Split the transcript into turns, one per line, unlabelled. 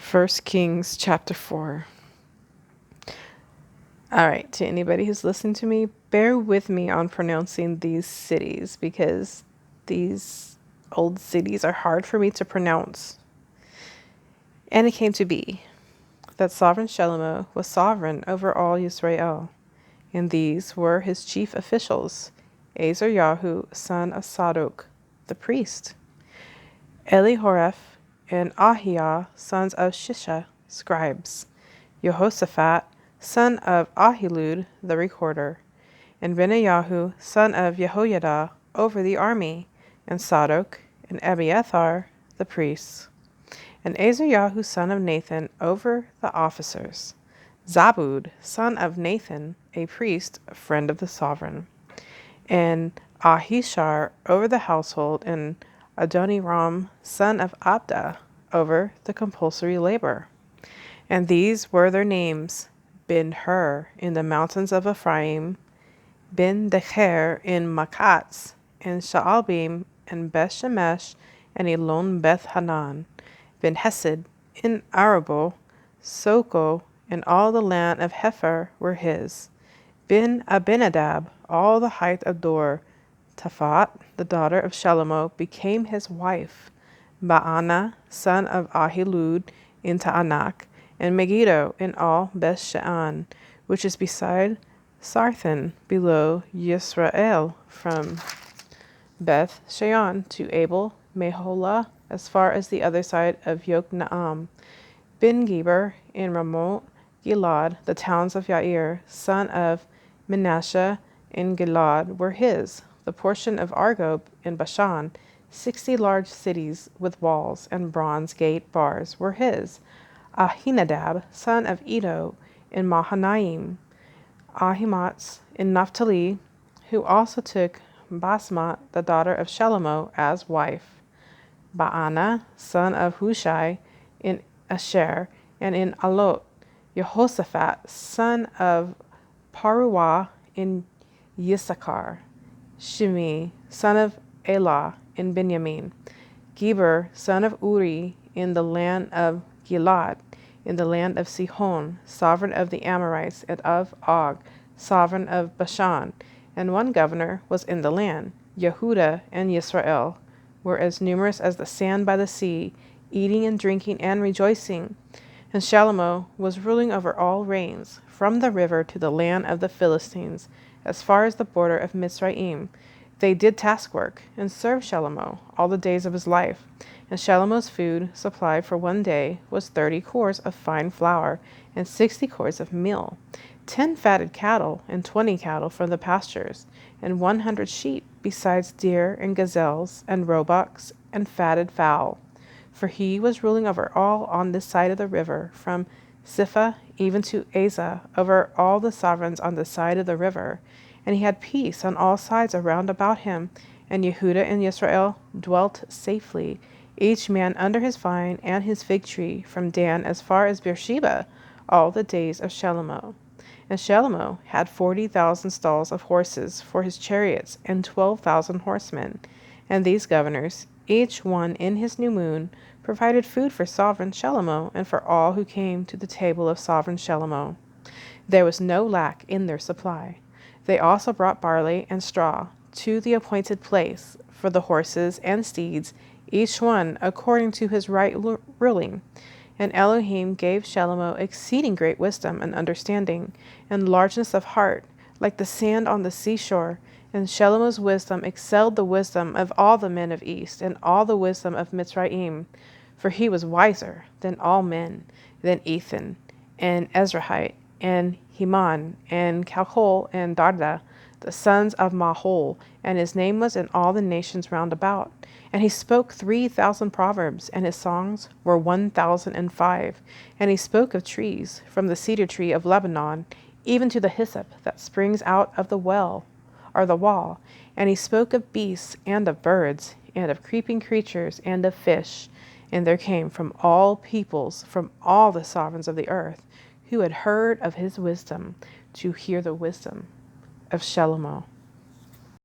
First Kings chapter 4. All right, to anybody who's listening to me, bear with me on pronouncing these cities because these old cities are hard for me to pronounce. And it came to be that sovereign Shelomo was sovereign over all Israel, and these were his chief officials: Azaryahu, son of Sadok, the priest; Elihoreph and Ahiah, sons of Shisha, scribes; Jehoshaphat, son of Ahilud, the recorder; and Benayahu, son of Jehoiada, over the army; and Sadok and Abiathar, the priests; and Azaryahu, son of Nathan, over the officers; Zabud, son of Nathan, a priest, a friend of the sovereign; and Ahishar over the household; and Adoniram, son of Abda, over the compulsory labor. And these were their names: Ben-Hur in the mountains of Ephraim, Ben-Decher in Makatz, and Shaalbim, and Beth-Shemesh, and Elon Beth-Hanan; Ben-Hesed in Arabo, Soko, and all the land of Hepher were his; Ben-Abinadab, all the height of Dor; Taphat, the daughter of Shelomo, became his wife; Baana, son of Ahilud, in Taanach; and Megiddo in all Beth-Shean, which is beside Sarthan, below Yisrael, from Beth Shean to Abel Meholah, as far as the other side of Yokneam; Ben-Geber in Ramoth Gilad, the towns of Yair, son of Menashe, in Gilad were his; the portion of Argob in Bashan, 60 large cities with walls and bronze gate bars were his; Ahinadab, son of Edo, in Mahanaim; Ahimaaz in Naphtali, who also took Basmat, the daughter of Shelomo, as wife; Baana, son of Hushai, in Asher, and in Alot; Jehoshaphat, son of Paruah, in Yissachar; Shimi, son of Elah, in Benjamin; Geber, son of Uri, in the land of Gilad, in the land of Sihon, sovereign of the Amorites, and of Og, sovereign of Bashan; and one governor was in the land. Yehuda and Yisrael were as numerous as the sand by the sea, eating and drinking and rejoicing. And Shelomo was ruling over all reigns, from the river to the land of the Philistines, as far as the border of Mizraim. They did taskwork, and served Shelomo all the days of his life. And Shelomo's food, supplied for one day, was 30 cors of fine flour, and 60 cors of meal; 10 fatted cattle, and 20 cattle from the pastures, and 100 sheep, besides deer, and gazelles, and roebucks, and fatted fowl. For he was ruling over all on this side of the river, from Sipha even to Asa, over all the sovereigns on this side of the river. And he had peace on all sides around about him. And Yehuda and Yisrael dwelt safely, each man under his vine and his fig tree, from Dan as far as Beersheba, all the days of Shelomo. And Shelomo had 40,000 stalls of horses for his chariots, and 12,000 horsemen. And these governors, each one in his new moon, provided food for sovereign Shelomo, and for all who came to the table of sovereign Shelomo. There was no lack in their supply. They also brought barley and straw to the appointed place for the horses and steeds, each one according to his right ruling. And Elohim gave Shelomo exceeding great wisdom and understanding, and largeness of heart, like the sand on the seashore. And Shelomo's wisdom excelled the wisdom of all the men of East, and all the wisdom of Mitzrayim. For he was wiser than all men, than Ethan, and Ezrahite, and Heman, and Calcol, and Darda, the sons of Mahol, and his name was in all the nations round about. And he spoke 3,000 proverbs, and his songs were 1,005. And he spoke of trees, from the cedar tree of Lebanon, even to the hyssop that springs out of the well, or the wall. And he spoke of beasts, and of birds, and of creeping creatures, and of fish. And there came from all peoples, from all the sovereigns of the earth, who had heard of his wisdom, to hear the wisdom of Shelomo.